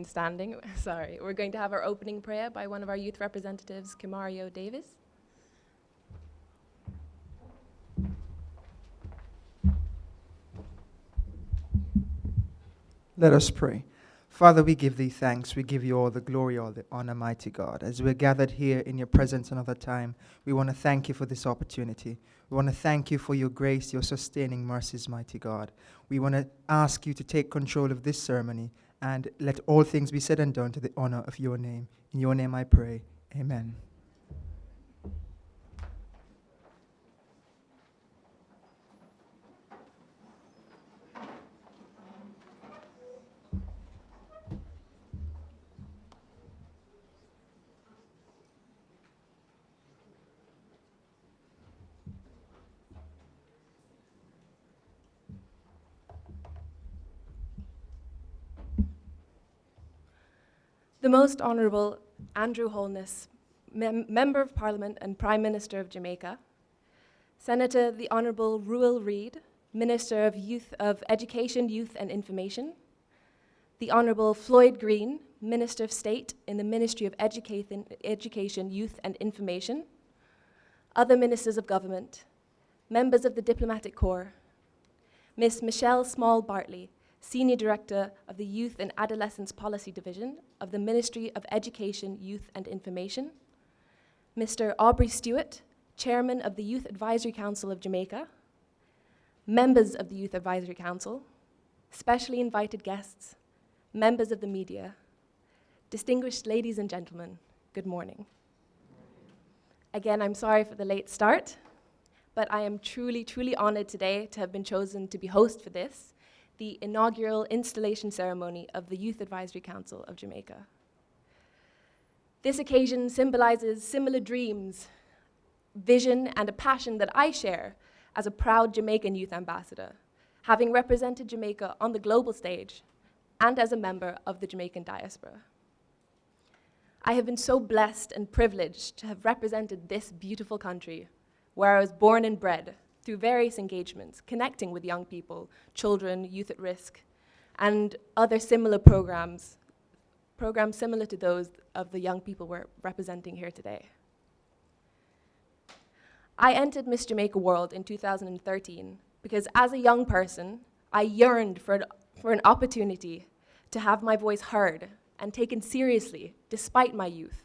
mind standing. Sorry. We're going to have our opening prayer by one of our youth representatives, Kamario Davis. Let us pray. Father, we give thee thanks. We give you all the glory, all the honor, mighty God. As we're gathered here in your presence another time, we want to thank you for this opportunity. We want to thank you for your grace, your sustaining mercies, mighty God. We want to ask you to take control of this ceremony and let all things be said and done to the honor of your name. In your name I pray. Amen. The Most Honourable Andrew Holness, Member of Parliament and Prime Minister of Jamaica, Senator the Honourable Reid, Minister of Education, Youth and Information, the Honourable Floyd Green, Minister of State in the Ministry of Education, Youth and Information, other Ministers of Government, members of the Diplomatic Corps, Ms. Michelle Small-Bartley, Senior Director of the Youth and Adolescents Policy Division of the Ministry of Education, Youth and Information, Mr. Aubrey Stewart, Chairman of the Youth Advisory Council of Jamaica, members of the Youth Advisory Council, specially invited guests, members of the media, distinguished ladies and gentlemen, good morning. Again, I'm sorry for the late start, but I am truly, truly honored today to have been chosen to be host for this, the inaugural installation ceremony of the Youth Advisory Council of Jamaica. This occasion symbolizes similar dreams, vision, and a passion that I share as a proud Jamaican youth ambassador, having represented Jamaica on the global stage and as a member of the Jamaican diaspora. I have been so blessed and privileged to have represented this beautiful country where I was born and bred, through various engagements, connecting with young people, children, youth at risk, and other similar programs similar to those of the young people we're representing here today. I entered Miss Jamaica World in 2013 because as a young person, I yearned for an opportunity to have my voice heard and taken seriously despite my youth.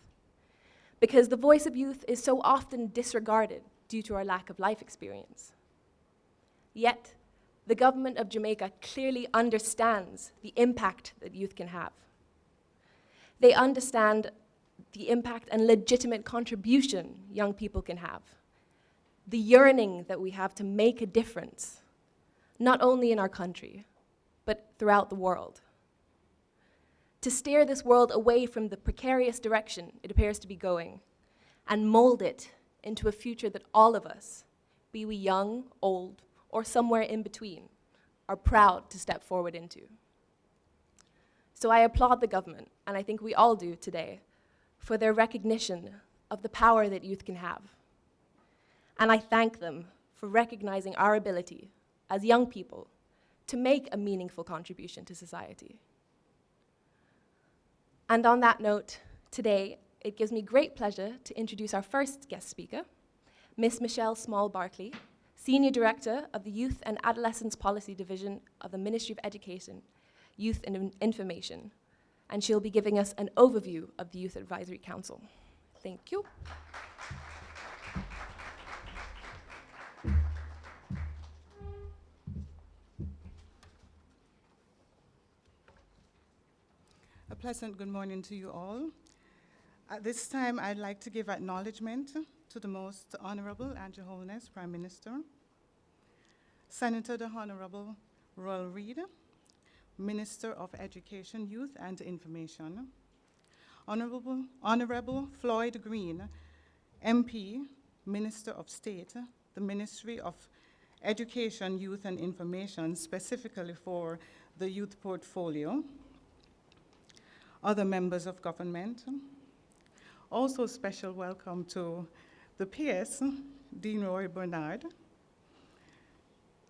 Because the voice of youth is so often disregarded due to our lack of life experience. Yet, the government of Jamaica clearly understands the impact that youth can have. They understand the impact and legitimate contribution young people can have, the yearning that we have to make a difference, not only in our country, but throughout the world. To steer this world away from the precarious direction it appears to be going, and mold it into a future that all of us, be we young, old, or somewhere in between, are proud to step forward into. So I applaud the government, and I think we all do today, for their recognition of the power that youth can have. And I thank them for recognizing our ability as young people to make a meaningful contribution to society. And on that note, today, it gives me great pleasure to introduce our first guest speaker, Ms. Michelle Small-Bartley, Senior Director of the Youth and Adolescents Policy Division of the Ministry of Education, Youth and Information, and she'll be giving us an overview of the Youth Advisory Council. Thank you. A pleasant good morning to you all. At this time, I'd like to give acknowledgement to the Most Honourable Andrew Holness, Prime Minister, Senator the Honourable Reid, Minister of Education, Youth and Information, Honourable Floyd Green, MP, Minister of State, the Ministry of Education, Youth and Information, specifically for the youth portfolio, other members of government. Also special welcome to the PS, Dean Roy Bernard,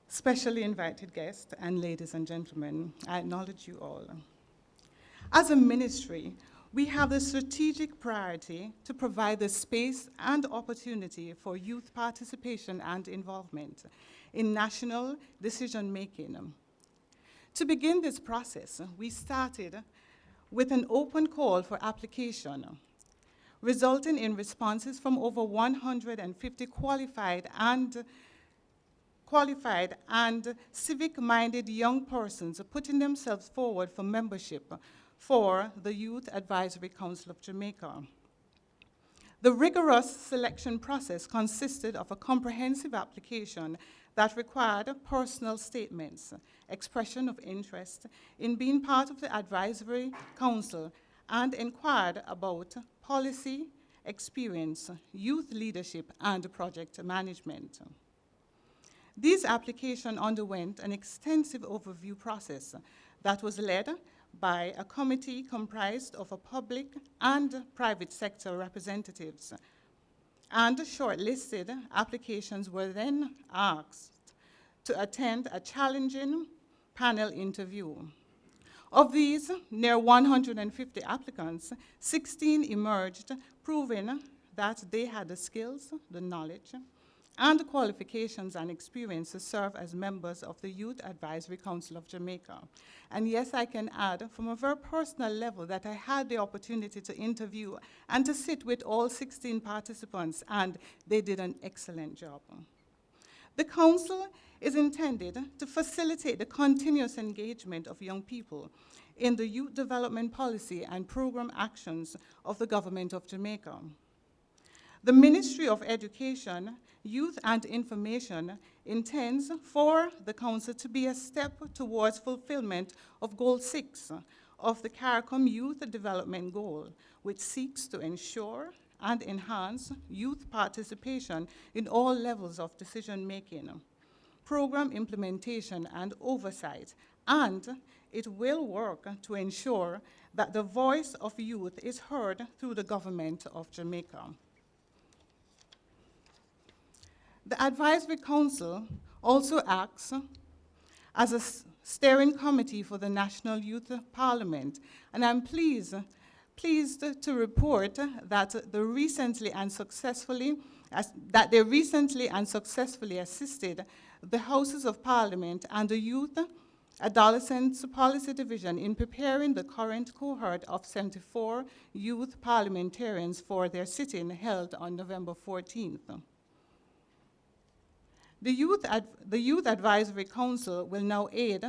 specially invited guests, and ladies and gentlemen, I acknowledge you all. As a ministry, we have the strategic priority to provide the space and opportunity for youth participation and involvement in national decision-making. To begin this process, we started with an open call for application, resulting in responses from over 150 qualified and civic-minded young persons putting themselves forward for membership for the Youth Advisory Council of Jamaica. The rigorous selection process consisted of a comprehensive application that required personal statements, expression of interest in being part of the Advisory Council, and inquired about policy, experience, youth leadership, and project management. These applications underwent an extensive overview process that was led by a committee comprised of a public and private sector representatives, and shortlisted applications were then asked to attend a challenging panel interview. Of these near 150 applicants, 16 emerged, proving that they had the skills, the knowledge, and the qualifications and experience to serve as members of the Youth Advisory Council of Jamaica. And yes, I can add, from a very personal level, that I had the opportunity to interview and to sit with all 16 participants, and they did an excellent job. The council is intended to facilitate the continuous engagement of young people in the youth development policy and program actions of the Government of Jamaica. The Ministry of Education, Youth and Information intends for the Council to be a step towards fulfillment of Goal 6 of the CARICOM Youth Development Goal, which seeks to ensure and enhance youth participation in all levels of decision-making, program implementation, and oversight, and it will work to ensure that the voice of youth is heard through the Government of Jamaica. The Advisory Council also acts as a steering committee for the National Youth Parliament, and I'm pleased to report that they recently and successfully assisted the Houses of Parliament and the Youth Adolescents Policy Division in preparing the current cohort of 74 youth parliamentarians for their sitting held on November 14th. The Youth Advisory Council will now aid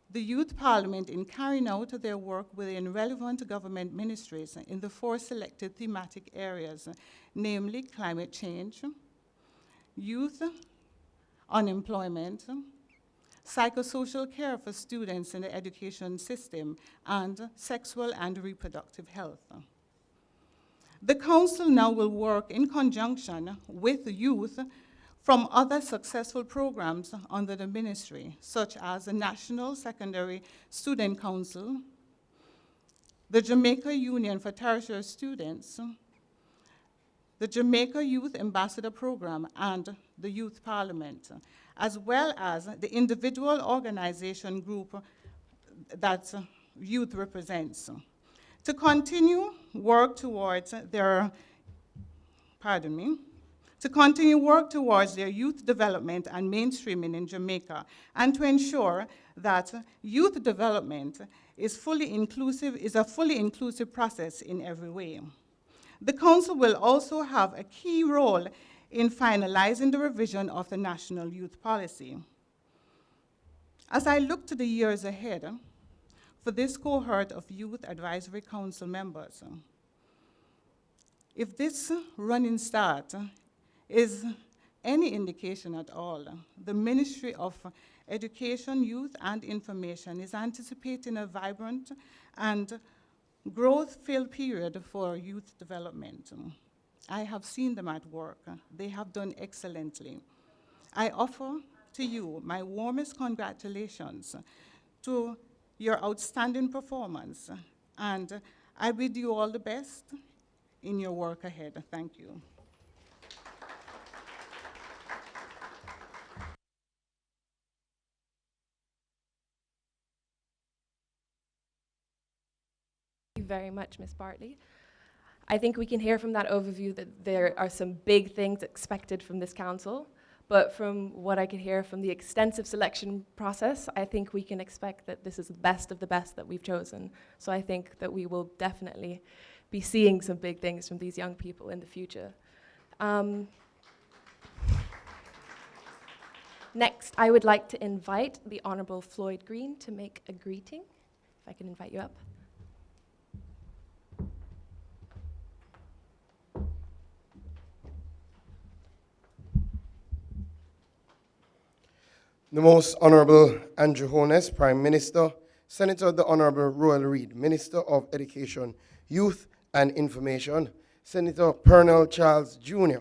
the Youth Parliament in carrying out their work within relevant government ministries in the 4 selected thematic areas, namely climate change, youth unemployment, psychosocial care for students in the education system, and sexual and reproductive health. The Council now will work in conjunction with youth from other successful programs under the ministry, such as the National Secondary Student Council, the Jamaica Union for Tertiary Students, the Jamaica Youth Ambassador Program, and the Youth Parliament, as well as the individual organization group that youth represents. To continue work towards their youth development and mainstreaming in Jamaica, and to ensure that youth development is a fully inclusive process in every way. The Council will also have a key role in finalizing the revision of the National Youth Policy. As I look to the years ahead for this cohort of Youth Advisory Council members, if this running start is any indication at all, the Ministry of Education, Youth and Information is anticipating a vibrant and growth-filled period for youth development. I have seen them at work. They have done excellently. I offer to you my warmest congratulations to your outstanding performance, and I bid you all the best in your work ahead. Thank you. very much, Ms. Bartley. I think we can hear from that overview that there are some big things expected from this council, but from what I can hear from the extensive selection process, I think we can expect that this is the best of the best that we've chosen. So I think that we will definitely be seeing some big things from these young people in the future. Next, I would like to invite the Honourable Floyd Green to make a greeting. If I can invite you up. The Most Honorable Andrew Holness, Prime Minister, Senator the Honorable Reid, Minister of Education, Youth and Information, Senator Pernell Charles Jr.,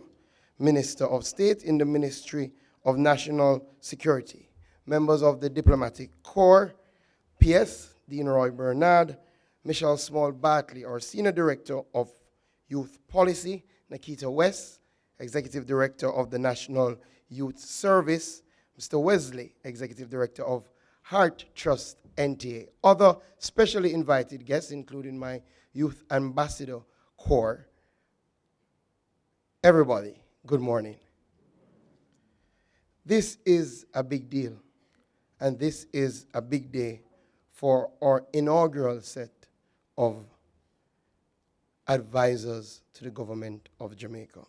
Minister of State in the Ministry of National Security, members of the Diplomatic Corps, PS, Dean Roy Bernard, Michelle Small Bartley, our Senior Director of Youth Policy, Nikita West, Executive Director of the National Youth Service, Mr. Wesley, Executive Director of Heart Trust NTA, other specially invited guests, including my Youth Ambassador Corps. Everybody, good morning. This is a big deal, and this is a big day for our inaugural set of advisors to the Government of Jamaica.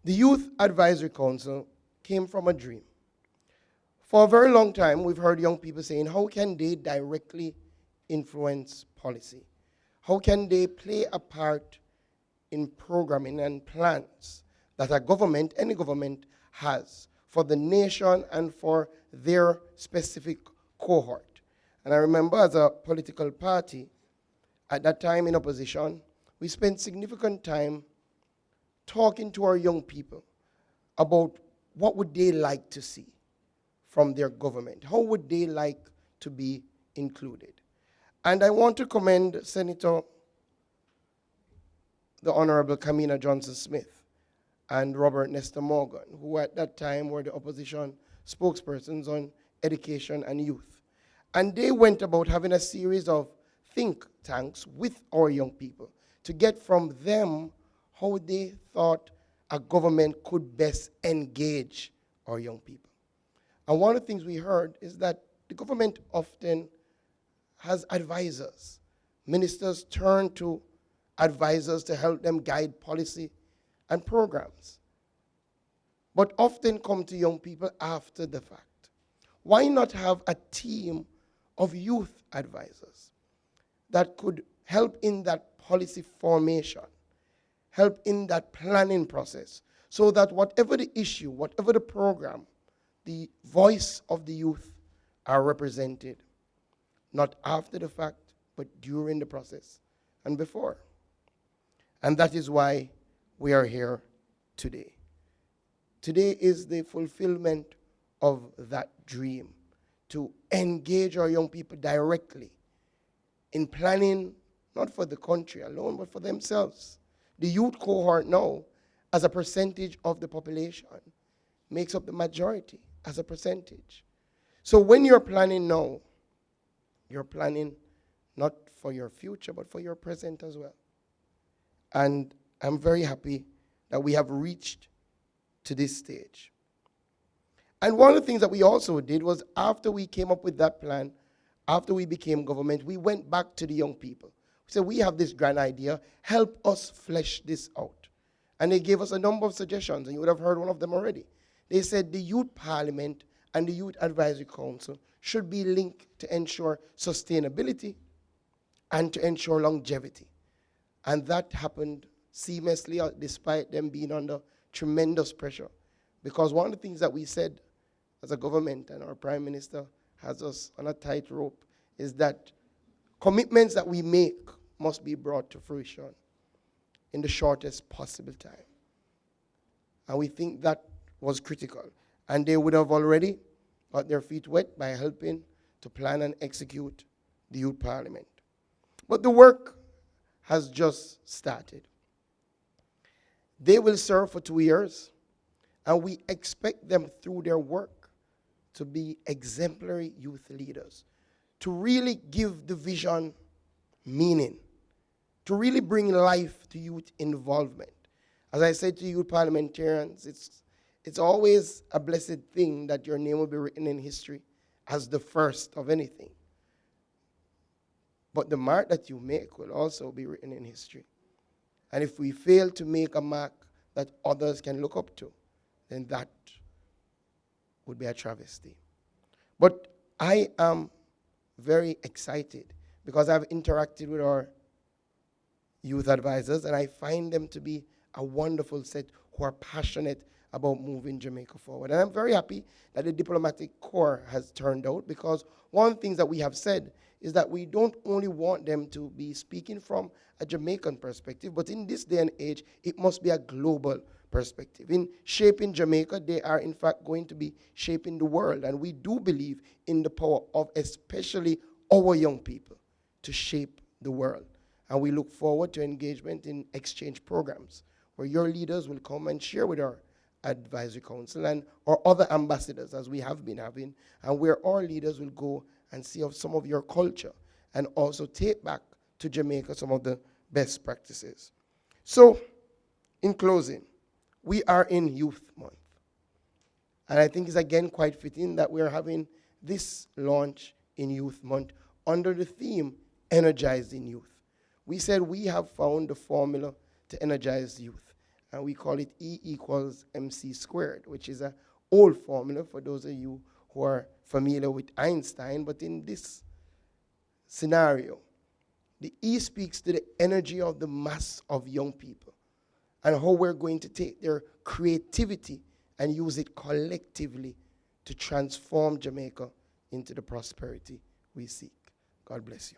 The Youth Advisory Council came from a dream. For a very long time, we've heard young people saying, how can they directly influence policy? How can they play a part in programming and plans that a government, any government, has for the nation and for their specific cohort? And I remember as a political party, at that time in opposition, we spent significant time talking to our young people about what would they like to see from their government. How would they like to be included? And I want to commend Senator the Honorable Kamina Johnson-Smith and Robert Nestor Morgan, who at that time were the opposition spokespersons on education and youth. And they went about having a series of think tanks with our young people to get from them how they thought a government could best engage our young people. And one of the things we heard is that the government often has advisors. Ministers turn to advisors to help them guide policy and programs, but often come to young people after the fact. Why not have a team of youth advisors that could help in that policy formation, help in that planning process, so that whatever the issue, whatever the program, the voice of the youth are represented, not after the fact, but during the process and before. And that is why we are here today. Today is the fulfillment of that dream, to engage our young people directly in planning, not for the country alone, but for themselves. The youth cohort now, as a percentage of the population, makes up the majority as a percentage. So when you're planning now, you're planning not for your future, but for your present as well. And I'm very happy that we have reached to this stage. And one of the things that we also did was, after we came up with that plan, after we became government, we went back to the young people. We said, we have this grand idea, help us flesh this out. And they gave us a number of suggestions, and you would have heard one of them already. They said the Youth Parliament and the Youth Advisory Council should be linked to ensure sustainability and to ensure longevity. And that happened seamlessly, despite them being under tremendous pressure. Because one of the things that we said as a government, and our Prime Minister has us on a tight rope, is that commitments that we make must be brought to fruition in the shortest possible time. And we think that was critical. And they would have already got their feet wet by helping to plan and execute the Youth Parliament. But the work has just started. They will serve for 2 years, and we expect them through their work to be exemplary youth leaders, to really give the vision meaning to really bring life to youth involvement. As I said to youth parliamentarians, it's always a blessed thing that your name will be written in history as the first of anything. But the mark that you make will also be written in history. And if we fail to make a mark that others can look up to, then that would be a travesty. But I am very excited because I've interacted with our youth advisors, and I find them to be a wonderful set who are passionate about moving Jamaica forward. And I'm very happy that the diplomatic corps has turned out, because one of the things that we have said is that we don't only want them to be speaking from a Jamaican perspective, but in this day and age, it must be a global perspective. In shaping Jamaica, they are in fact going to be shaping the world. And we do believe in the power of especially our young people to shape the world. And we look forward to engagement in exchange programs where your leaders will come and share with our advisory council and our other ambassadors, as we have been having, and where our leaders will go and see of some of your culture and also take back to Jamaica some of the best practices. So, in closing, we are in Youth Month. And I think it's again quite fitting that we're having this launch in Youth Month under the theme, Energizing Youth. We said we have found the formula to energize youth, and we call it E equals MC squared, which is an old formula for those of you who are familiar with Einstein. But in this scenario, the E speaks to the energy of the mass of young people and how we're going to take their creativity and use it collectively to transform Jamaica into the prosperity we seek. God bless you.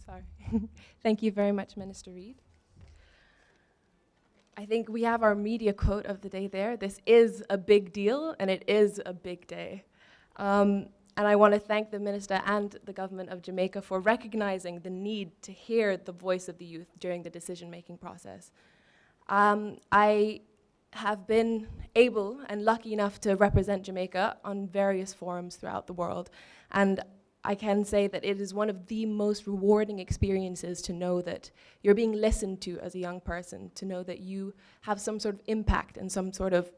Sorry. Thank you very much, Minister Reid. I think we have our media quote of the day there. This is a big deal, and it is a big day. And I want to thank the Minister and the Government of Jamaica for recognizing the need to hear the voice of the youth during the decision-making process. I have been able and lucky enough to represent Jamaica on various forums throughout the world, and I can say that it is one of the most rewarding experiences to know that you're being listened to as a young person, to know that you have some sort of impact and some sort of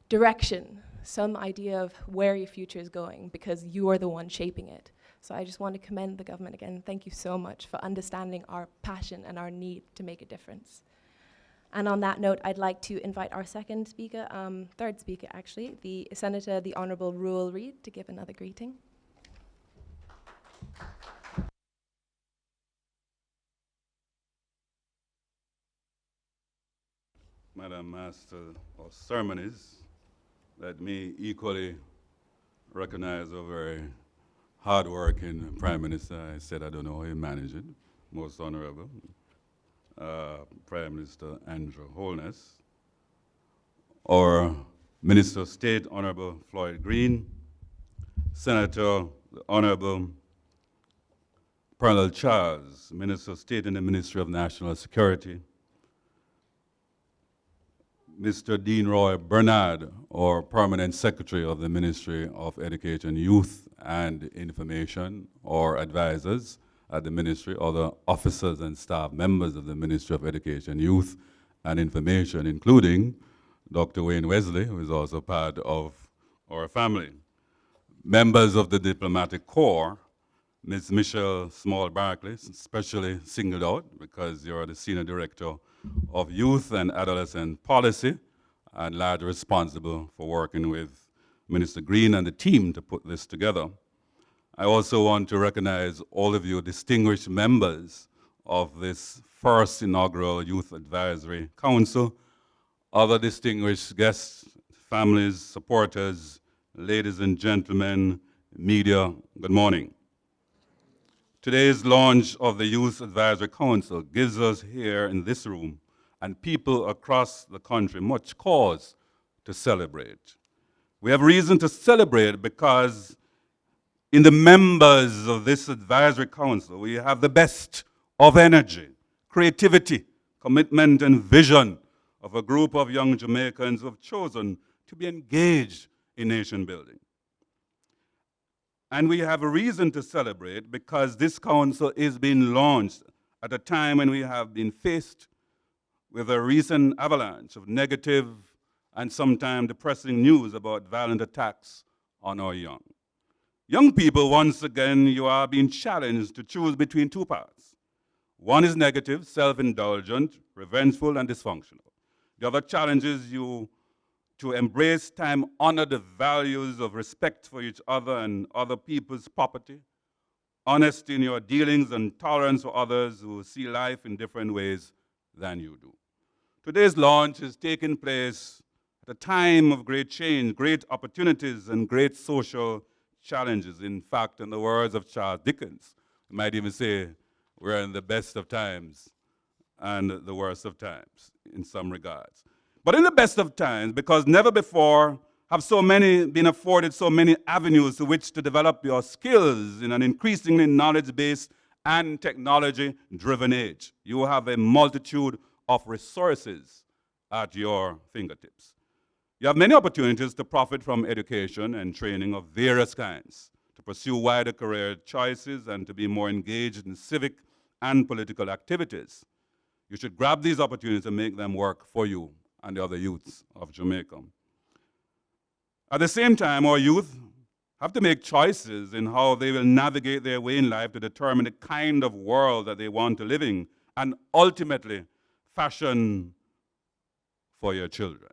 direction, some idea of where your future is going, because you are the one shaping it. So I just want to commend the government again. Thank you so much for understanding our passion and our need to make a difference. And on that note, I'd like to invite our third speaker actually, the Senator, the Honourable Reid, to give another greeting. Madam Master of Ceremonies, let me equally recognize a very hard-working Prime Minister. I said I don't know how he managed it. Most Honorable Prime Minister Andrew Holness, our Minister of State, Honorable Floyd Green, Senator, the Honorable Parallel Charles, Minister of State in the Ministry of National Security, Mr. Dean Roy Bernard, or Permanent Secretary of the Ministry of Education, Youth and Information, or advisors at the Ministry, other officers and staff members of the Ministry of Education, Youth and Information, including Dr. Wayne Wesley, who is also part of our family. Members of the Diplomatic Corps, Ms. Michelle Small-Barkley, especially singled out because you're the Senior Director of Youth and Adolescent Policy and largely responsible for working with Minister Green and the team to put this together. I also want to recognize all of you distinguished members of this first inaugural Youth Advisory Council, other distinguished guests, families, supporters, ladies and gentlemen, media, good morning. Today's launch of the Youth Advisory Council gives us here in this room and people across the country much cause to celebrate. We have reason to celebrate because in the members of this Advisory Council, we have the best of energy, creativity, commitment, and vision of a group of young Jamaicans who have chosen to be engaged in nation building. And we have a reason to celebrate because this council is being launched at a time when we have been faced with a recent avalanche of negative and sometimes depressing news about violent attacks on our young. Young people, once again, you are being challenged to choose between two paths. One is negative, self-indulgent, revengeful, and dysfunctional. The other challenges you to embrace time-honored values of respect for each other and other people's property, honesty in your dealings, and tolerance for others who see life in different ways than you do. Today's launch is taking place at a time of great change, great opportunities, and great social challenges. In fact, in the words of Charles Dickens, you might even say we're in the best of times and the worst of times in some regards. But in the best of times, because never before have so many been afforded so many avenues to which to develop your skills in an increasingly knowledge-based and technology-driven age. You have a multitude of resources at your fingertips. You have many opportunities to profit from education and training of various kinds, to pursue wider career choices, and to be more engaged in civic and political activities. You should grab these opportunities and make them work for you and the other youths of Jamaica. At the same time, our youth have to make choices in how they will navigate their way in life to determine the kind of world that they want to live in and ultimately fashion for your children.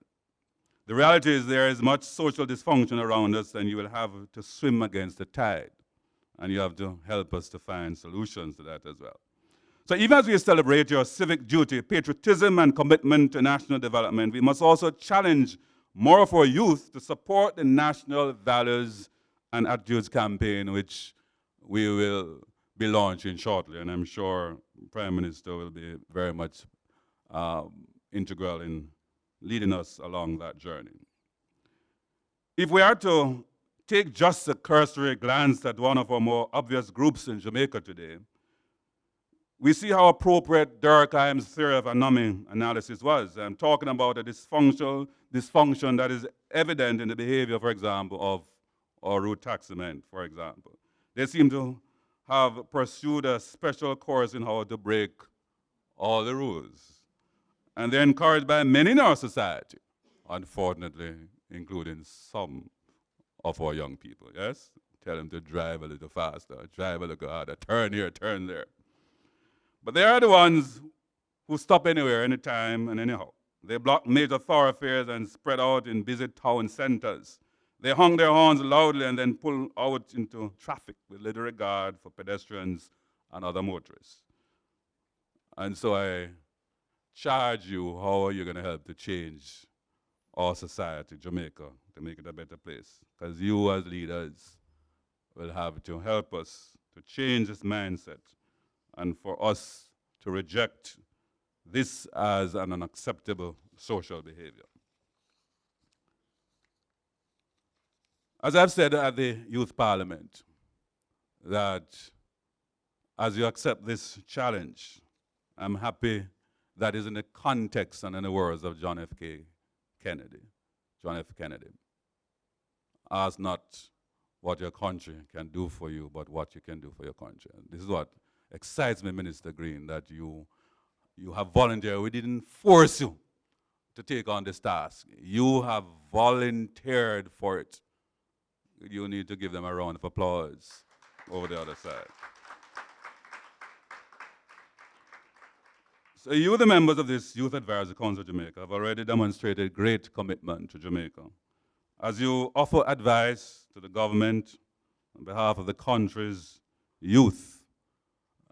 The reality is there is much social dysfunction around us, and you will have to swim against the tide. And you have to help us to find solutions to that as well. So even as we celebrate your civic duty, patriotism, and commitment to national development, we must also challenge more of our youth to support the national values and attitudes campaign, which we will be launching shortly. And I'm sure Prime Minister will be very much integral in leading us along that journey. If we are to take just a cursory glance at one of our more obvious groups in Jamaica today, we see how appropriate Durkheim's theory of analysis was. I'm talking about a dysfunction that is evident in the behavior, for example, of our route taxmen, for example. They seem to have pursued a special course in how to break all the rules. And they're encouraged by many in our society, unfortunately, including some of our young people, yes? Tell them to drive a little faster, drive a little harder, turn here, turn there. But they are the ones who stop anywhere, anytime, and anyhow. They block major thoroughfares and spread out in busy town centers. They honk their horns loudly and then pull out into traffic with little regard for pedestrians and other motorists. And so I charge you, how are you going to help to change our society, Jamaica, to make it a better place? Because you as leaders will have to help us to change this mindset and for us to reject this as an unacceptable social behavior. As I've said at the Youth Parliament, that as you accept this challenge, I'm happy that is in the context and in the words of John F. Kennedy. John F. Kennedy. Ask not what your country can do for you, but what you can do for your country. And this is what excites me, Minister Green, that you have volunteered. We didn't force you to take on this task. You have volunteered for it. You need to give them a round of applause over the other side. So you, the members of this Youth Advisory Council of Jamaica, have already demonstrated great commitment to Jamaica. As you offer advice to the government on behalf of the country's youth,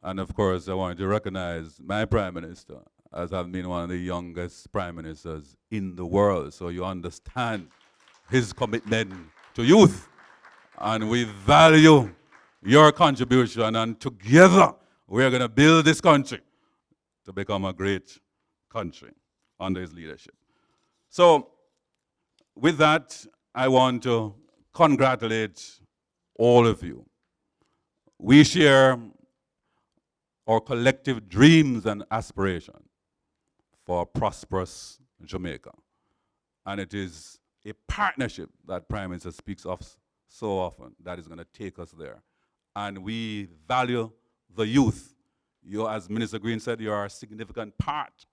and of course, I want to recognize my Prime Minister as having been one of the youngest Prime Ministers in the world. So you understand his commitment to youth. And we value your contribution. And together, we're going to build this country to become a great country under his leadership. So with that, I want to congratulate all of you. We share our collective dreams and aspirations for a prosperous Jamaica. And it is a partnership that Prime Minister speaks of so often that is going to take us there. And we value the youth. You, as Minister Green said, you are a significant part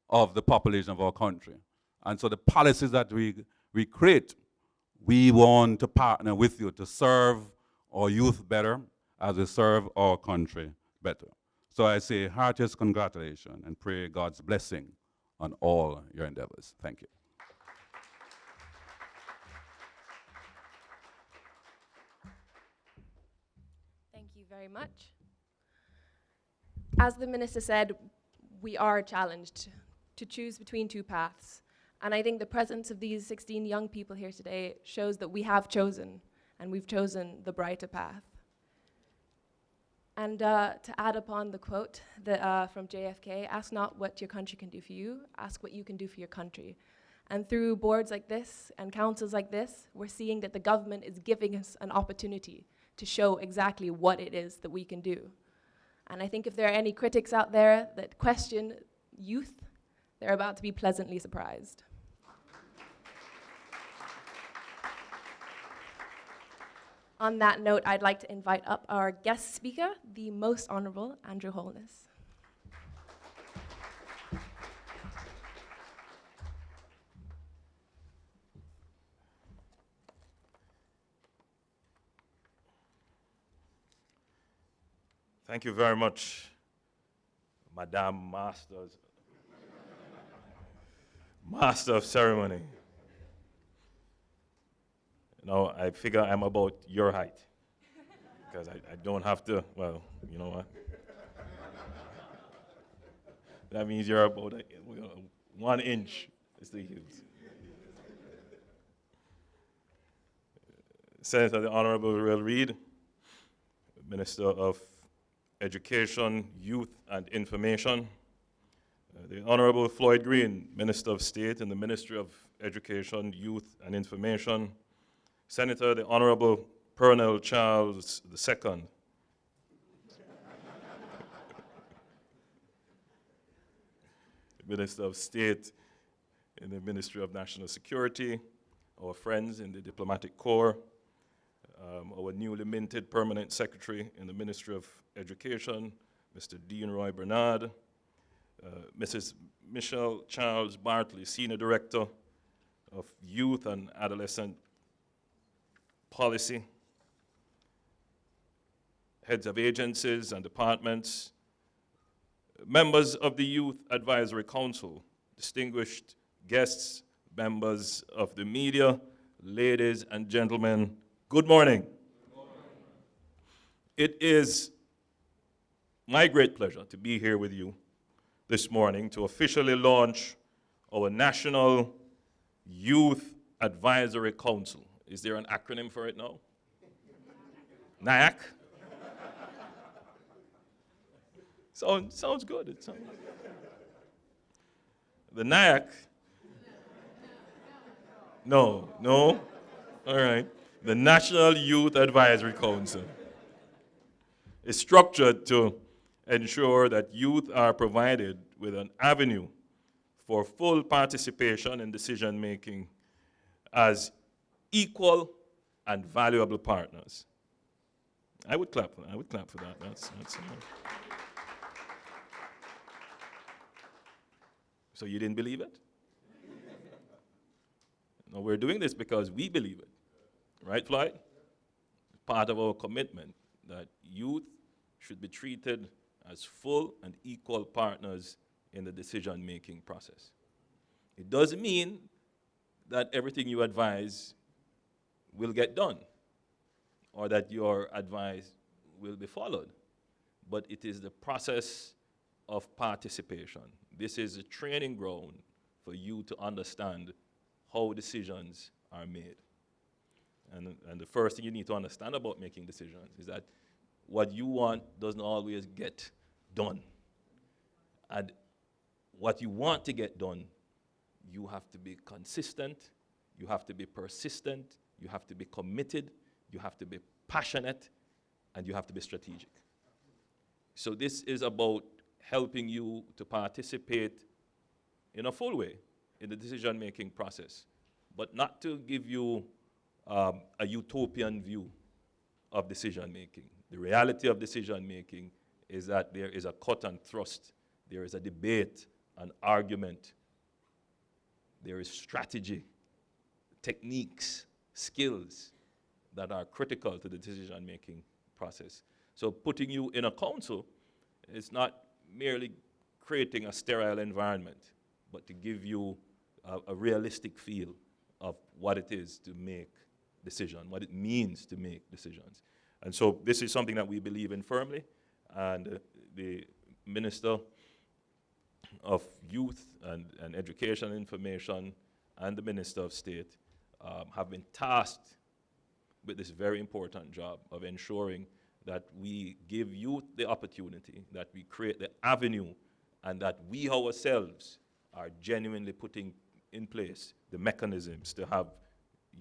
of the population of our country. And so the policies that we create, we want to partner with you to serve our youth better as we serve our country better. So I say heartiest congratulations and pray God's blessing on all your endeavors. Thank you. Thank you very much. As the Minister said, we are challenged to choose between two paths. And I think the presence of these 16 young people here today shows that we have chosen, and we've chosen the brighter path. And to add upon the quote from JFK, ask not what your country can do for you, ask what you can do for your country. And through boards like this and councils like this, we're seeing that the government is giving us an opportunity to show exactly what it is that we can do. And I think if there are any critics out there that question youth, they're about to be pleasantly surprised. On that note, I'd like to invite up our guest speaker, the Most Honorable Andrew Holness. Thank you very much, Madame Master of Ceremony. Now, I figure I'm about your height, because I don't have to, well, you know what? That means you're about 1 inch is the heels. Senator the Honorable Reid, Minister of Education, Youth and Information. The Honorable Floyd Green, Minister of State in the Ministry of Education, Youth and Information. Senator the Honorable Pernell Charles II. Minister of State in the Ministry of National Security. Our friends in the Diplomatic Corps. Our newly minted Permanent Secretary in the Ministry of Education, Mr. Dean Roy Bernard, Mrs. Michelle Charles Bartley, Senior Director of Youth and Adolescent Policy, heads of agencies and departments, members of the Youth Advisory Council, distinguished guests, members of the media, ladies and gentlemen, good morning. Good morning. It is my great pleasure to be here with you this morning to officially launch our National Youth Advisory Council. Is there an acronym for it now? NYAC? Sounds good. The NYAC? No? All right. The National Youth Advisory Council is structured to ensure that youth are provided with an avenue for full participation in decision-making as equal and valuable partners. I would clap for that. That's So you didn't believe it? No, we're doing this because we believe it. Right, Floyd? Part of our commitment that youth should be treated as full and equal partners in the decision-making process. It doesn't mean that everything you advise will get done or that your advice will be followed, but it is the process of participation. This is a training ground for you to understand how decisions are made. And the first thing you need to understand about making decisions is that what you want doesn't always get done. And what you want to get done, you have to be consistent, you have to be persistent, you have to be committed, you have to be passionate, and you have to be strategic. So this is about helping you to participate in a full way in the decision-making process, but not to give you a utopian view of decision-making. The reality of decision-making is that there is a cut and thrust, there is a debate, an argument, there is strategy, techniques, skills that are critical to the decision-making process. So putting you in a council is not merely creating a sterile environment, but to give you a realistic feel of what it is to make decisions, what it means to make decisions. And so this is something that we believe in firmly, and the Minister of Youth and Education and Information and the Minister of State have been tasked with this very important job of ensuring that we give youth the opportunity, that we create the avenue, and that we ourselves are genuinely putting in place the mechanisms to have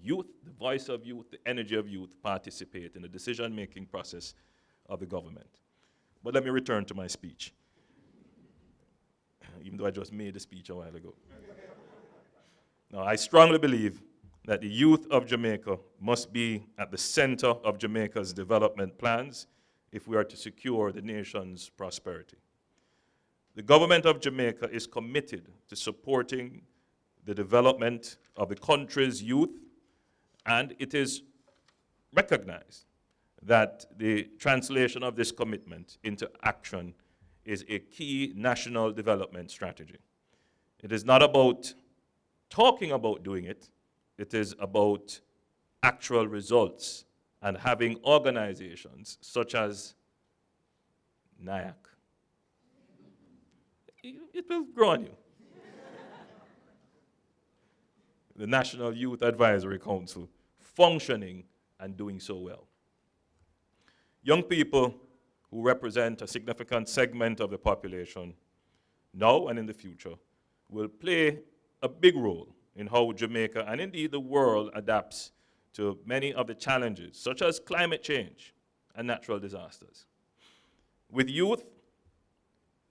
youth, the voice of youth, the energy of youth participate in the decision-making process of the government. But let me return to my speech, even though I just made the speech a while ago. Now, I strongly believe that the youth of Jamaica must be at the center of Jamaica's development plans if we are to secure the nation's prosperity. The government of Jamaica is committed to supporting the development of the country's youth, and it is recognized that the translation of this commitment into action is a key national development strategy. It is not about talking about doing it, it is about actual results and having organizations such as NYAC. It will grow on you. The National Youth Advisory Council functioning and doing so well. Young people who represent a significant segment of the population now and in the future will play a big role in how Jamaica and indeed the world adapts to many of the challenges such as climate change and natural disasters. With youth,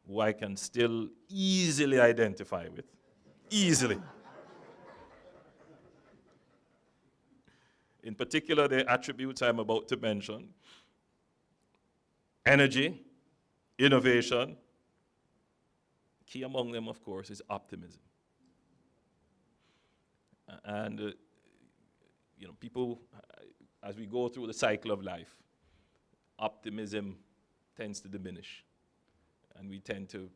who I can still easily identify with, easily. In particular, the attributes I'm about to mention: energy, innovation. Key among them, of course, is optimism. And people, as we go through the cycle of life, optimism tends to diminish, and we tend to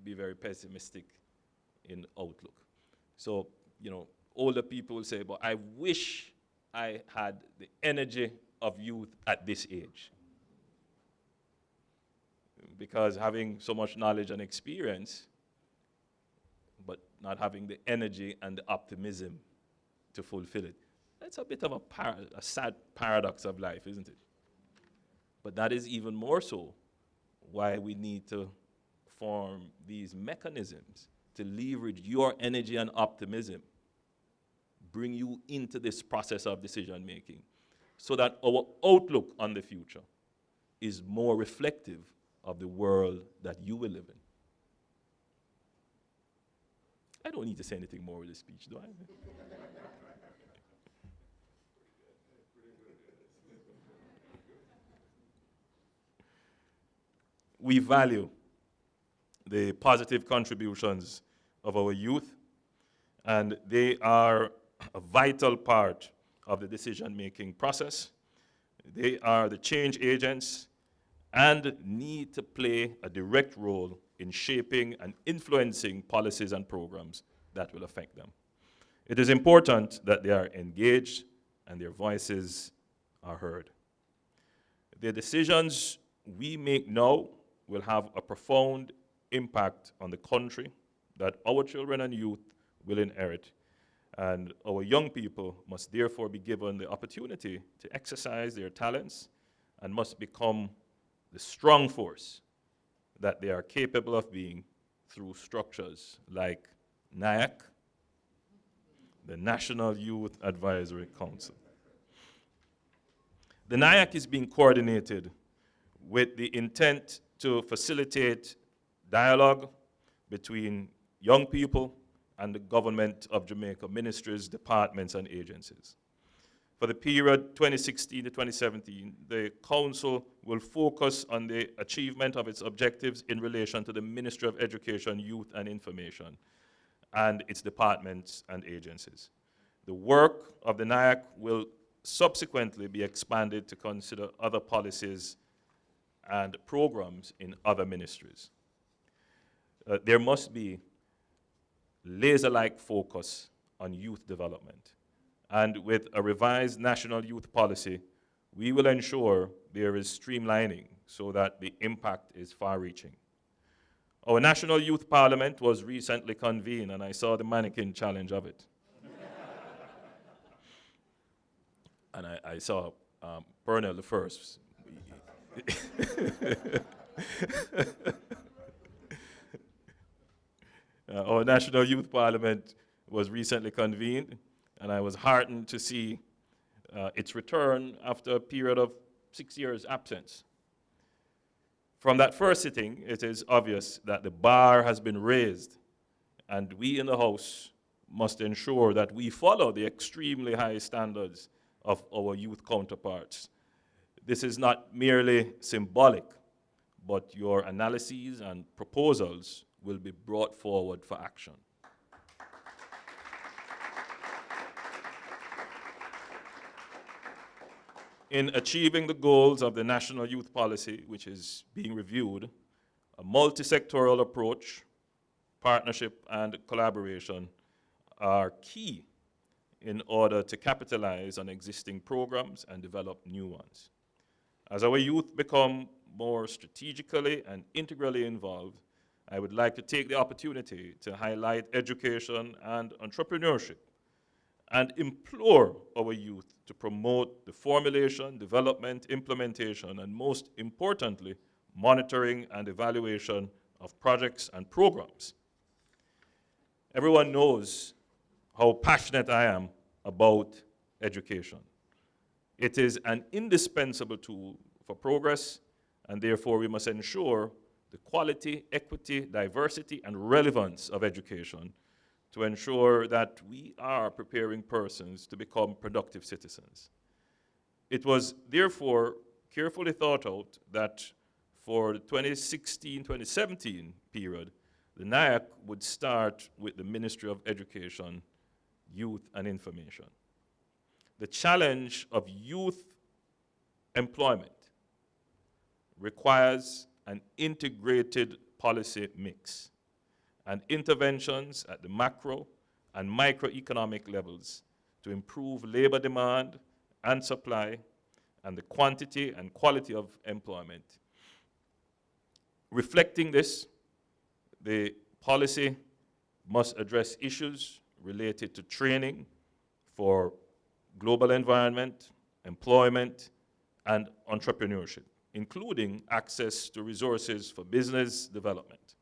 be very pessimistic in outlook. So, older people will say, but I wish I had the energy of youth at this age. Because having so much knowledge and experience, but not having the energy and the optimism to fulfill it. That's a bit of a sad paradox of life, isn't it? But that is even more so why we need to form these mechanisms to leverage your energy and optimism, bring you into this process of decision making, so that our outlook on the future is more reflective of the world that you will live in. I don't need to say anything more with this speech, do I? We value the positive contributions of our youth, and they are a vital part of the decision-making process. They are the change agents and need to play a direct role in shaping and influencing policies and programs that will affect them. It is important that they are engaged and their voices are heard. The decisions we make now will have a profound impact on the country that our children and youth will inherit. And our young people must therefore be given the opportunity to exercise their talents and must become the strong force that they are capable of being through structures like NYAC, the National Youth Advisory Council. The NYAC is being coordinated with the intent to facilitate dialogue between young people and the Government of Jamaica ministries, departments, and agencies. For the period 2016 to 2017, the Council will focus on the achievement of its objectives in relation to the Ministry of Education, Youth, and Information, and its departments and agencies. The work of the NYAC will subsequently be expanded to consider other policies and programs in other ministries. There must be laser-like focus on youth development. And with a revised national youth policy, we will ensure there is streamlining so that the impact is far-reaching. Our National Youth Parliament was recently convened, and I saw the mannequin challenge of it. And I saw Bernal the First. Our National Youth Parliament was recently convened, and I was heartened to see its return after a period of 6 years' absence. From that first sitting, it is obvious that the bar has been raised, and we in the House must ensure that we follow the extremely high standards of our youth counterparts. This is not merely symbolic, but your analyses and proposals will be brought forward for action. In achieving the goals of the National Youth Policy, which is being reviewed, a multi-sectoral approach, partnership, and collaboration are key in order to capitalize on existing programs and develop new ones. As our youth become more strategically and integrally involved, I would like to take the opportunity to highlight education and entrepreneurship and implore our youth to promote the formulation, development, implementation, and most importantly, monitoring and evaluation of projects and programs. Everyone knows how passionate I am about education. It is an indispensable tool for progress, and therefore we must ensure the quality, equity, diversity, and relevance of education to ensure that we are preparing persons to become productive citizens. It was therefore carefully thought out that for the 2016-2017 period, the NYAC would start with the Ministry of Education, Youth, and Information. The challenge of youth employment requires an integrated policy mix and interventions at the macro and microeconomic levels to improve labor demand and supply and the quantity and quality of employment. Reflecting this, the policy must address issues related to training for global environment, employment, and entrepreneurship, including access to resources for business development.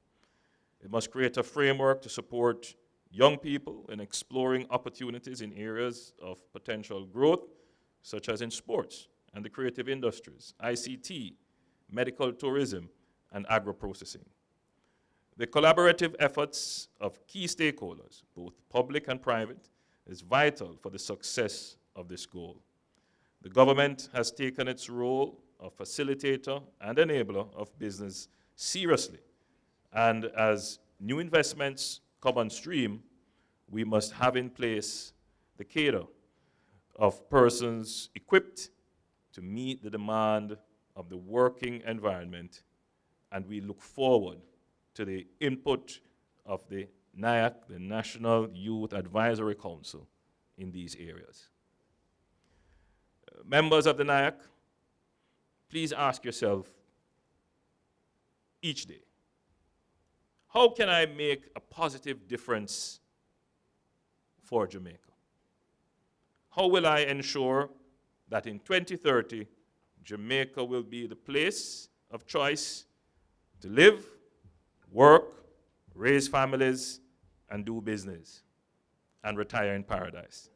It must create a framework to support young people in exploring opportunities in areas of potential growth, such as in sports and the creative industries, ICT, medical tourism, and agro-processing. The collaborative efforts of key stakeholders, both public and private, is vital for the success of this goal. The government has taken its role of facilitator and enabler of business seriously. And as new investments come on stream, we must have in place the cadre of persons equipped to meet the demand of the working environment, and we look forward to the input of the NYAC, the National Youth Advisory Council, in these areas. Members of the NYAC, please ask yourself each day, how can I make a positive difference for Jamaica? How will I ensure that in 2030, Jamaica will be the place of choice to live, work, raise families, and do business, and retire in paradise?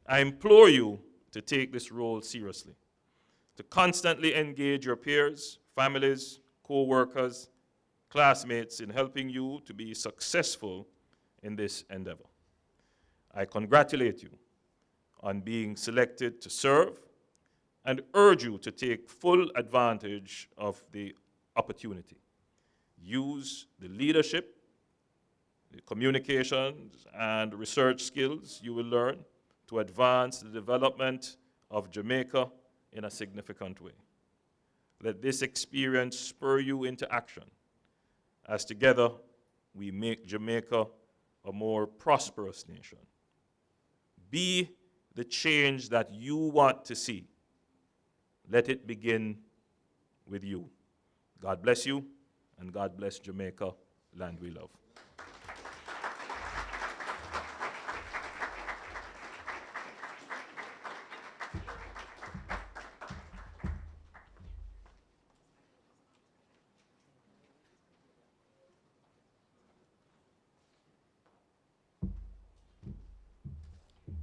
I implore you to take this role seriously, to constantly engage your peers, families, co-workers, classmates in helping you to be successful in this endeavor. I congratulate you on being selected to serve and urge you to take full advantage of the opportunity. Use the leadership, the communications, and research skills you will learn to advance the development of Jamaica in a significant way. Let this experience spur you into action as together we make Jamaica a more prosperous nation. Be the change that you want to see. Let it begin with you. God bless you, and God bless Jamaica, land we love.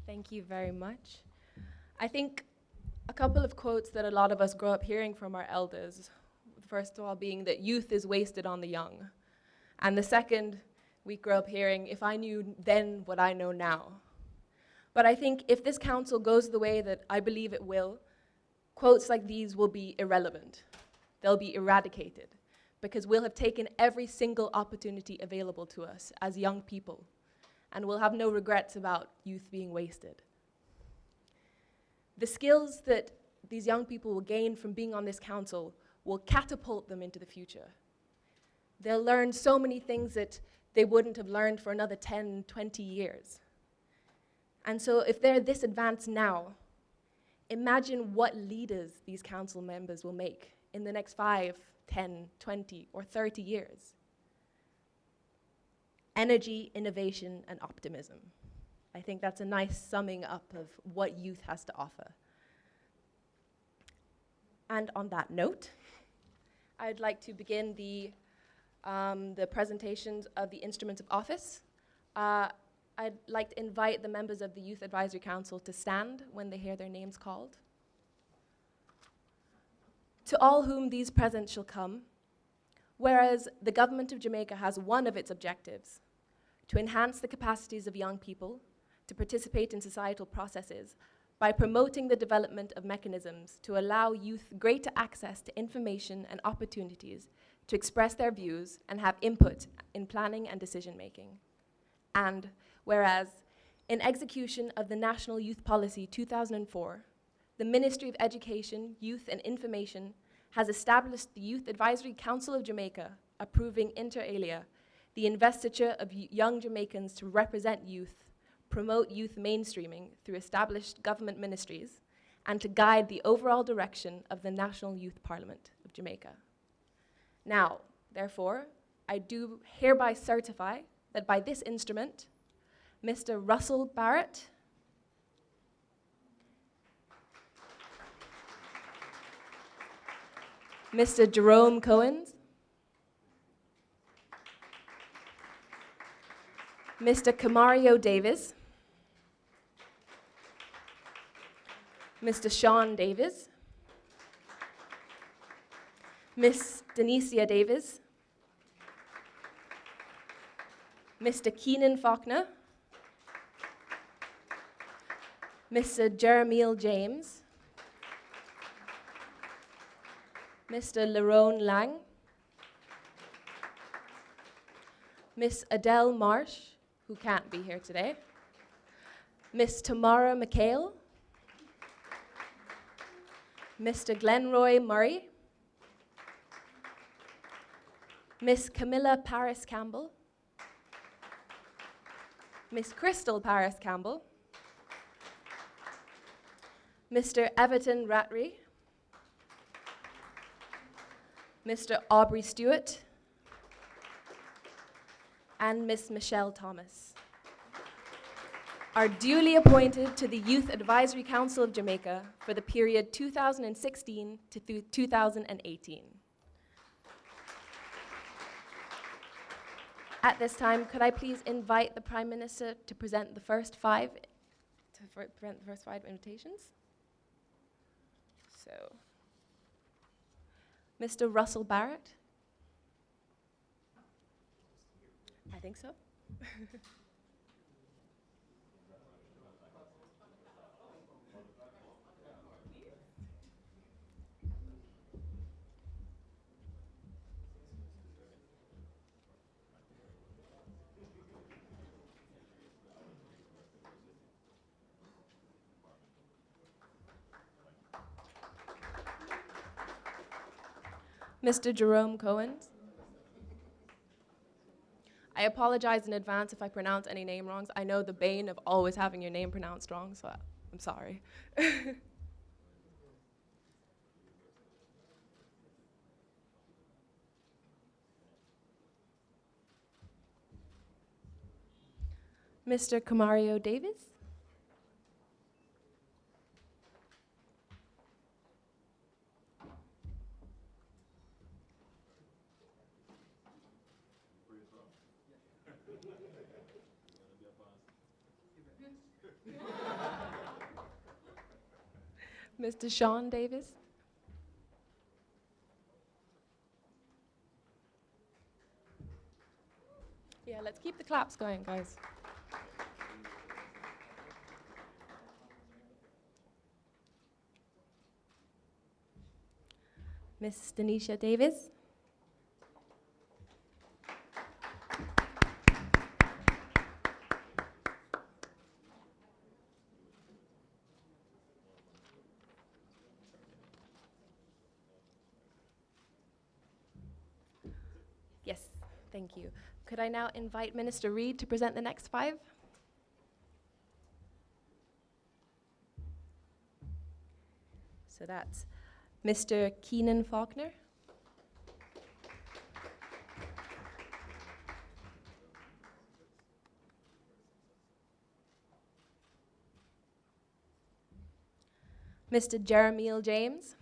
Thank you very much. I think a couple of quotes that a lot of us grow up hearing from our elders, the first of all being that youth is wasted on the young. And the second, we grow up hearing, if I knew then what I know now. But I think if this council goes the way that I believe it will, quotes like these will be irrelevant. They'll be eradicated because we'll have taken every single opportunity available to us as young people, and we'll have no regrets about youth being wasted. The skills that these young people will gain from being on this council will catapult them into the future. They'll learn so many things that they wouldn't have learned for another 10, 20 years. And so if they're this advanced now, imagine what leaders these council members will make in the next 5, 10, 20, or 30 years. Energy, innovation, and optimism. I think that's a nice summing up of what youth has to offer. And on that note, I'd like to begin the presentations of the instruments of office. I'd like to invite the members of the Youth Advisory Council to stand when they hear their names called. To all whom these presents shall come, whereas the Government of Jamaica has one of its objectives, to enhance the capacities of young people to participate in societal processes by promoting the development of mechanisms to allow youth greater access to information and opportunities to express their views and have input in planning and decision-making. And whereas, in execution of the National Youth Policy 2004, the Ministry of Education, Youth and Information has established the Youth Advisory Council of Jamaica, approving inter alia the investiture of young Jamaicans to represent youth, promote youth mainstreaming through established government ministries, and to guide the overall direction of the National Youth Parliament of Jamaica. Now, therefore, I do hereby certify that by this instrument, Mr. Russell Barrett, Mr. Jerome Cohens, Mr. Camario Davis, Mr. Sean Davis, Miss Denicia Davis, Mr. Keenan Faulkner, Mr. Jeremiel James, Mr. Lerone Lang, Miss Adele Marsh, who can't be here today, Miss Tamara McHale, Mr. Glenroy Murray, Miss Camilla Paris Campbell, Miss Crystal Paris Campbell, Mr. Everton Ratry, Mr. Aubrey Stewart, and Miss Michelle Thomas are duly appointed to the Youth Advisory Council of Jamaica for the period 2016 to 2018. At this time, could I please invite the Prime Minister to present the first five invitations? So, Mr. Russell Barrett. think so. Mr. Jerome Cohen. I apologize in advance if I pronounce any name wrongs. I know the bane of always having your name pronounced wrong, so I'm sorry. Mr. Camario Davis. Mr. Sean Davis. Yeah, let's keep the claps going, guys. Miss Denisha Davis. Yes, thank you. Could I now invite Minister Reid to present the next 5? So that's Mr. Keenan Faulkner. Mr. Jeremiel James.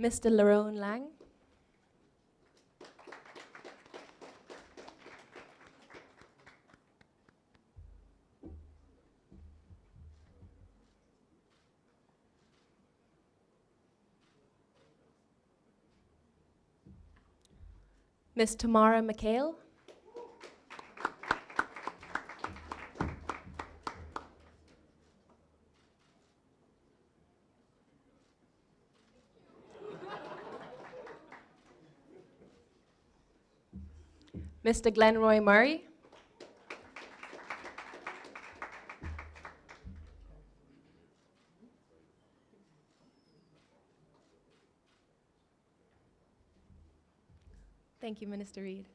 Mr. Lerone Lang. Miss Tamara McHale. Mr. Glenroy Murray. Thank you, Minister Reid.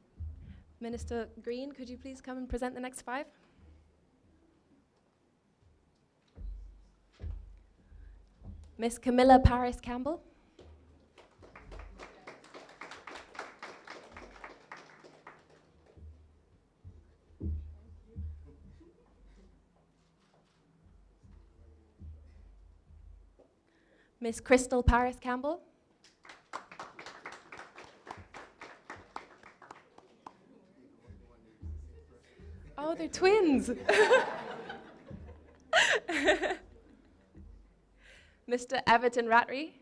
Minister Green, could you please come and present the next 5? Miss Camilla Paris Campbell. Miss Crystal Paris Campbell. Oh, they're twins. Mr. Everton Ratry.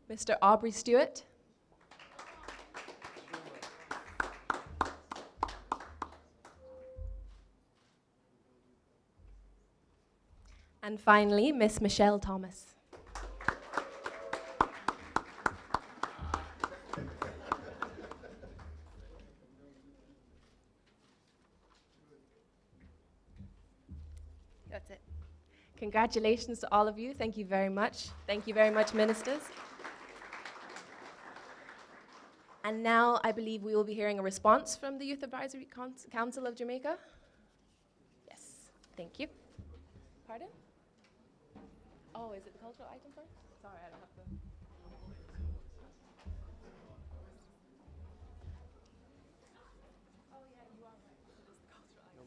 Mr. Aubrey Stewart. And finally, Miss Michelle Thomas. That's it. Congratulations to all of you. Thank you very much. Thank you very much, ministers. And now I believe we will be hearing a response from the Youth Advisory Council of Jamaica. Yes, thank you. Pardon? Oh, is it the cultural item first? Sorry, I don't have the... Oh, yeah, you are right. It is the cultural item.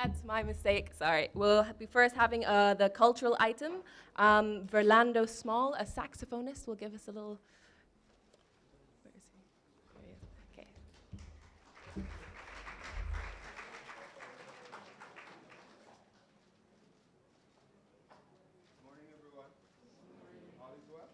That's my mistake, sorry. We'll be first having the cultural item. Verlando Small, a saxophonist, will give us a little... Where is he? There he is. Okay. Morning, everyone. All is well?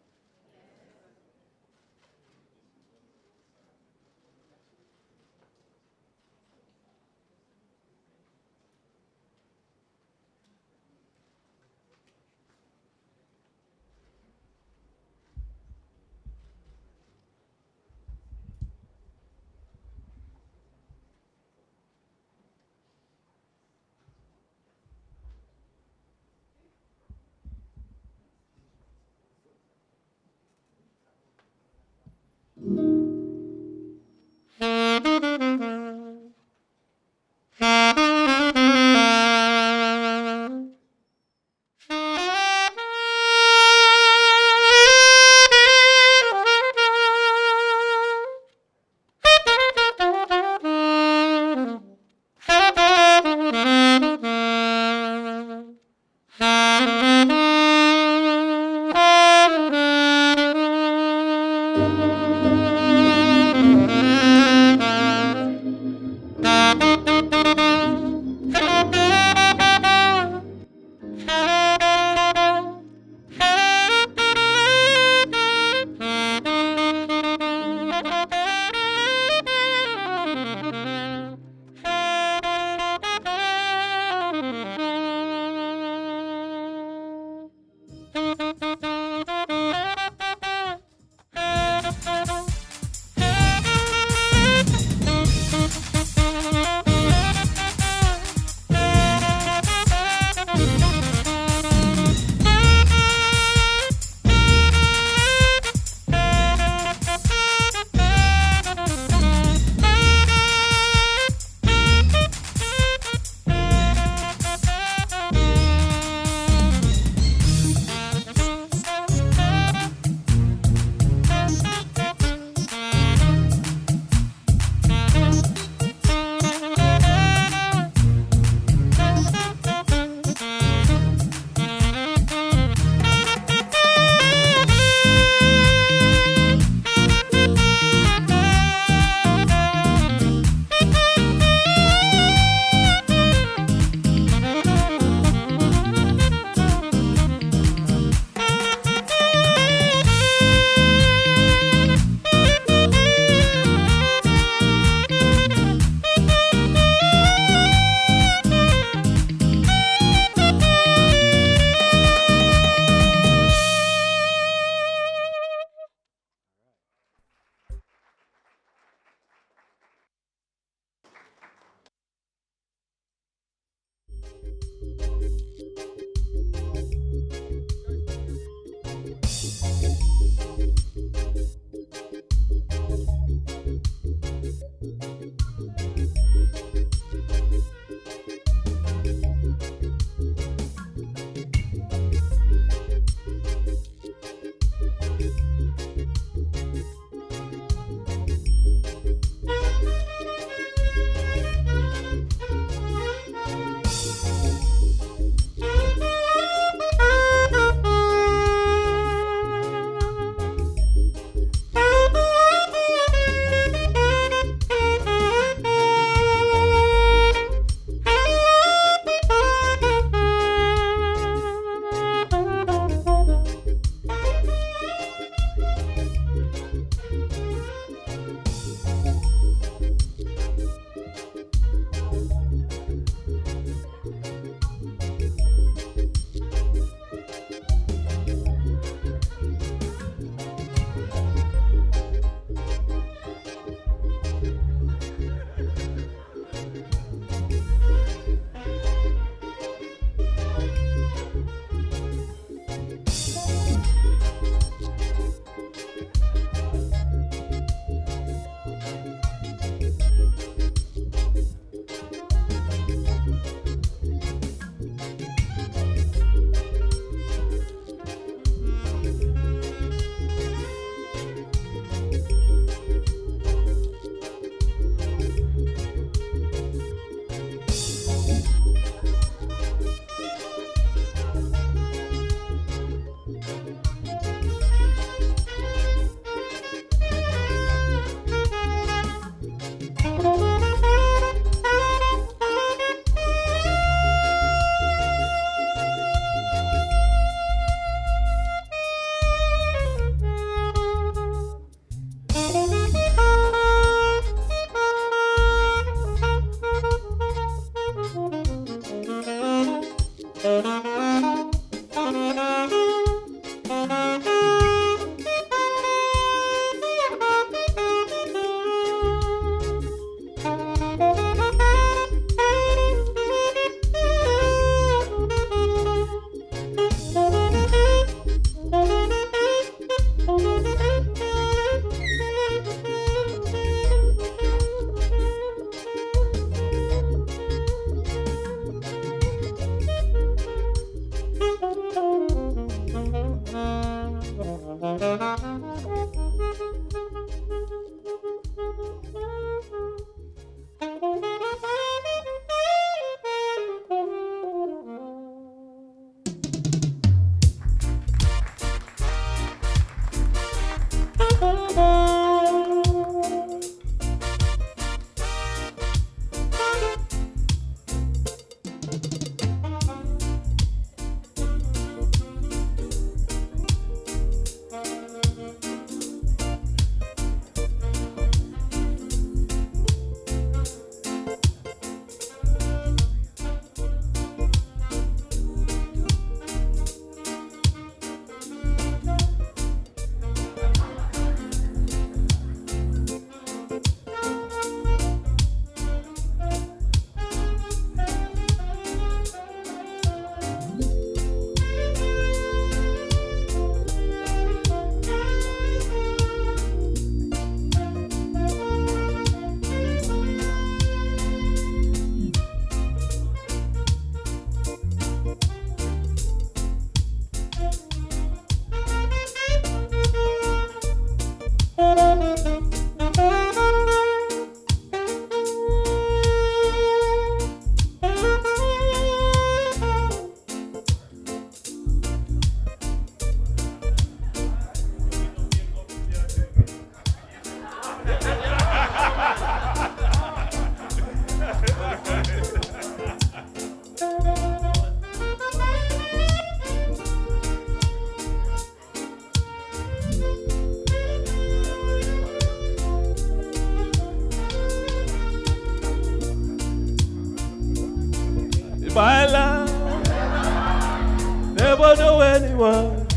was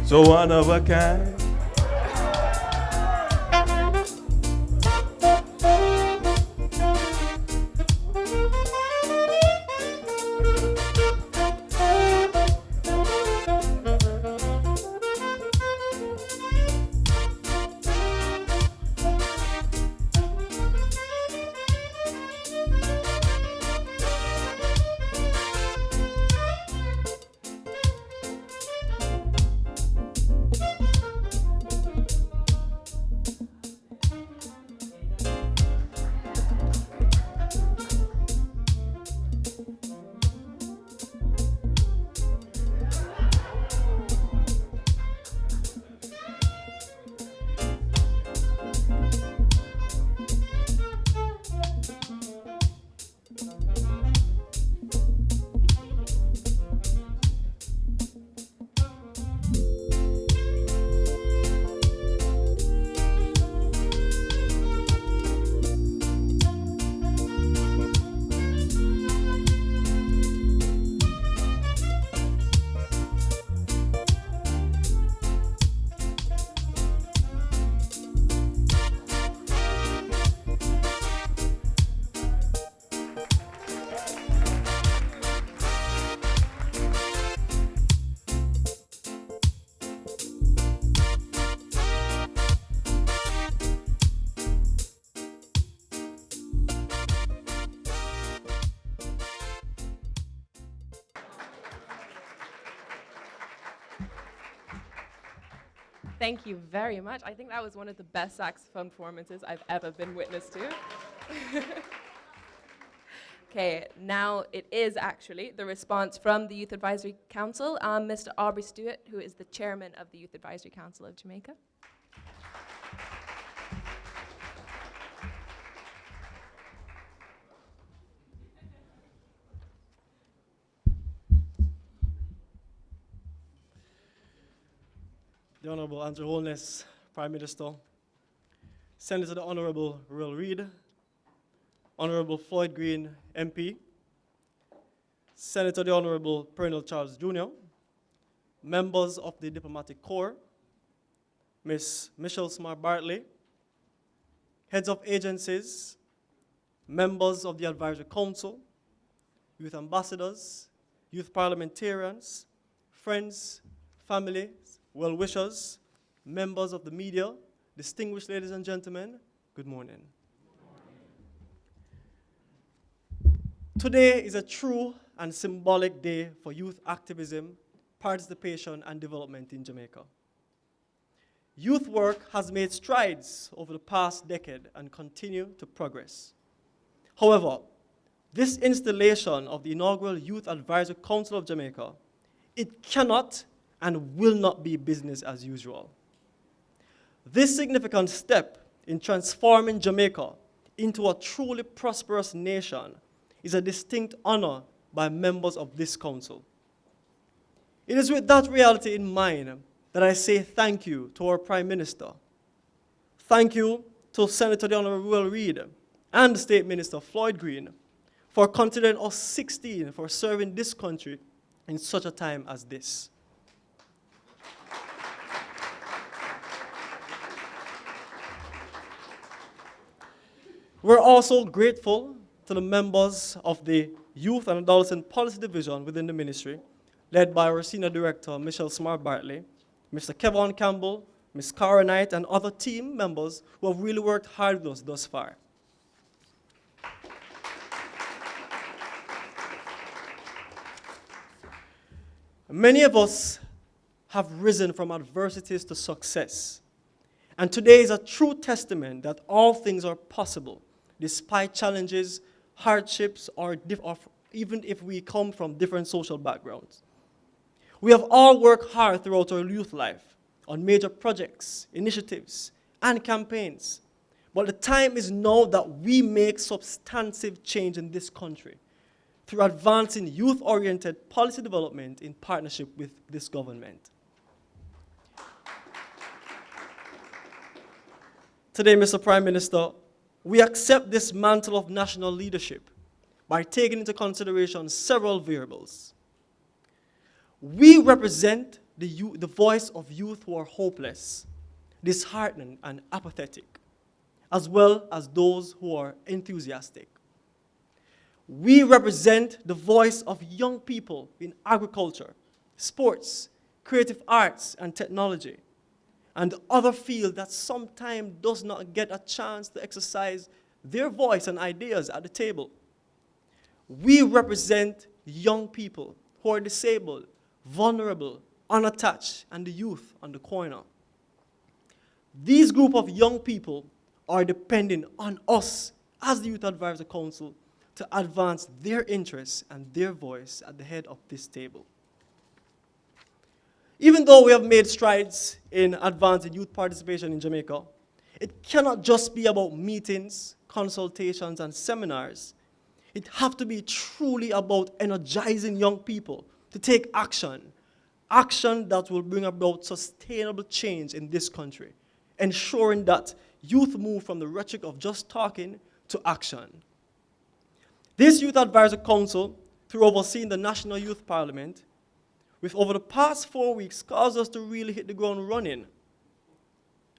so one of a kind. Thank you very much. I think that was one of the best saxophone performances I've ever been witness to. Okay, now it is actually the response from the Youth Advisory Council. Mr. Aubrey Stewart, who is the chairman of the Youth Advisory Council of Jamaica. The Honorable Andrew Holness, Prime Minister, Senator the Honorable Reid, Honorable Floyd Green, MP, Senator the Honorable Pernell Charles Jr., members of the Diplomatic Corps, Ms. Michelle Smart Bartley, heads of agencies, members of the Advisory Council, youth ambassadors, youth parliamentarians, friends, family, well-wishers, members of the media, distinguished ladies and gentlemen, good morning. Today is a true and symbolic day for youth activism, participation, and development in Jamaica. Youth work has made strides over the past decade and continue to progress. However, this installation of the inaugural Youth Advisory Council of Jamaica, it cannot and will not be business as usual. This significant step in transforming Jamaica into a truly prosperous nation is a distinct honor by members of this council. It is with that reality in mind that I say thank you to our Prime Minister. Thank you to Senator the Honorable Reid and State Minister Floyd Green for considering us 16 for serving this country in such a time as this. We're also grateful to the members of the Youth and Adolescent Policy Division within the ministry, led by our Senior Director, Michelle Smart Bartley, Mr. Kevon Campbell, Ms. Cara Knight, and other team members who have really worked hard with us thus far. Many of us have risen from adversities to success, and today is a true testament that all things are possible, despite challenges, hardships, or even if we come from different social backgrounds. We have all worked hard throughout our youth life on major projects, initiatives, and campaigns. But the time is now that we make substantive change in this country through advancing youth-oriented policy development in partnership with this government. Today, Mr. Prime Minister, we accept this mantle of national leadership by taking into consideration several variables. We represent the voice of youth who are hopeless, disheartened, and apathetic, as well as those who are enthusiastic. We represent the voice of young people in agriculture, sports, creative arts, and technology, and other fields that sometimes does not get a chance to exercise their voice and ideas at the table. We represent young people who are disabled, vulnerable, unattached, and the youth on the corner. These group of young people are depending on us as the Youth Advisory Council to advance their interests and their voice at the head of this table. Even though we have made strides in advancing youth participation in Jamaica, it cannot just be about meetings, consultations, and seminars. It has to be truly about energizing young people to take action, action that will bring about sustainable change in this country, ensuring that youth move from the rhetoric of just talking to action. This Youth Advisory Council, through overseeing the National Youth Parliament, with over the past 4 weeks, caused us to really hit the ground running.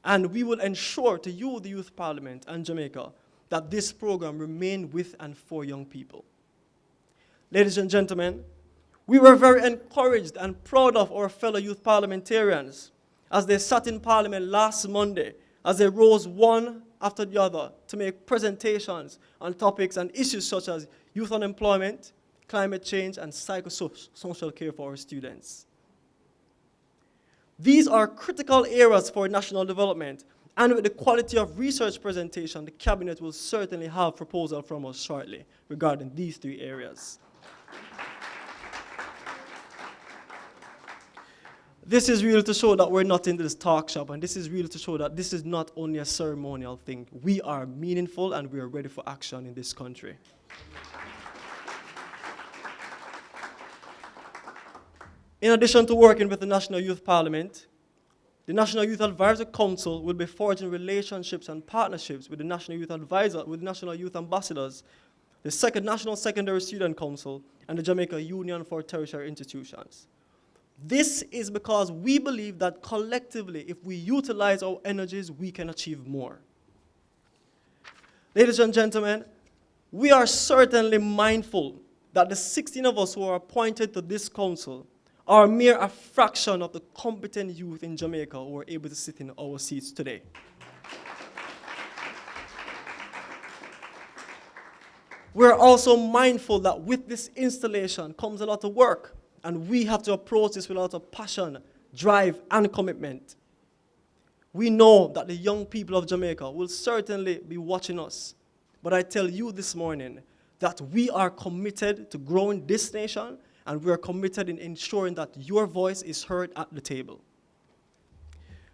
And we will ensure to you, the Youth Parliament and Jamaica, that this program remain with and for young people. Ladies and gentlemen, we were very encouraged and proud of our fellow youth parliamentarians as they sat in Parliament last Monday, as they rose one after the other to make presentations on topics and issues such as youth unemployment, climate change, and psychosocial care for our students. These are critical areas for national development, and with the quality of research presentation, the Cabinet will certainly have proposal from us shortly regarding these 3 areas. This is really to show that we're not in this talk shop, and this is really to show that this is not only a ceremonial thing. We are meaningful and we are ready for action in this country. In addition to working with the National Youth Parliament, the National Youth Advisory Council will be forging relationships and partnerships with the National Youth Advisor, with National Youth Ambassadors, the National Secondary Student Council, and the Jamaica Union for Tertiary Institutions. This is because we believe that collectively, if we utilize our energies, we can achieve more. Ladies and gentlemen, we are certainly mindful that the 16 of us who are appointed to this council are mere a fraction of the competent youth in Jamaica who are able to sit in our seats today. We're also mindful that with this installation comes a lot of work, and we have to approach this with a lot of passion, drive, and commitment. We know that the young people of Jamaica will certainly be watching us, but I tell you this morning that we are committed to growing this nation, and we are committed in ensuring that your voice is heard at the table.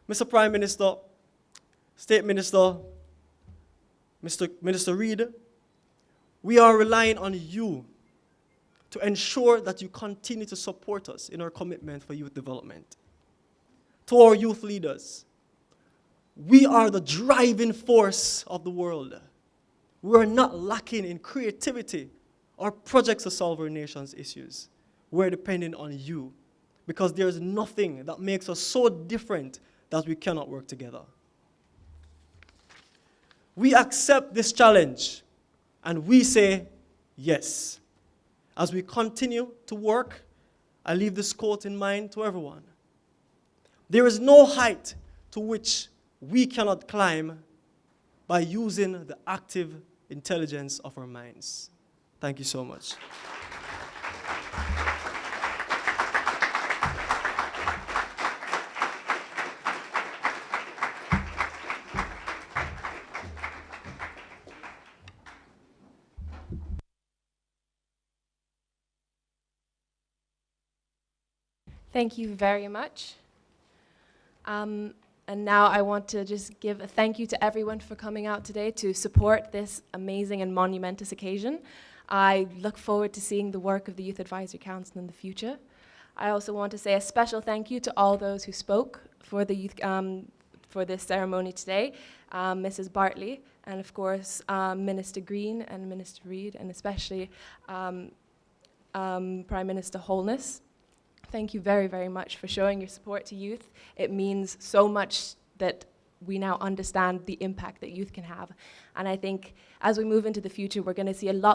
Mr. Prime Minister, State Minister, Minister Reid, we are relying on you to ensure that you continue to support us in our commitment for youth development. To our youth leaders, we are the driving force of the world. We are not lacking in creativity or projects to solve our nation's issues. We're depending on you because there's nothing that makes us so different that we cannot work together. We accept this challenge and we say yes. As we continue to work, I leave this quote in mind to everyone. There is no height to which we cannot climb by using the active intelligence of our minds. Thank you so much. Thank you very much. And now I want to just give a thank you to everyone for coming out today to support this amazing and monumentous occasion. I look forward to seeing the work of the Youth Advisory Council in the future. I also want to say a special thank you to all those who spoke for the youth, for this ceremony today, Mrs. Bartley, and of course Minister Green and Minister Reid, and especially Prime Minister Holness. thank you very, very much for showing your support to youth. It means so much that we now understand the impact that youth can have. And I think as we move into the future, we're going to see a lot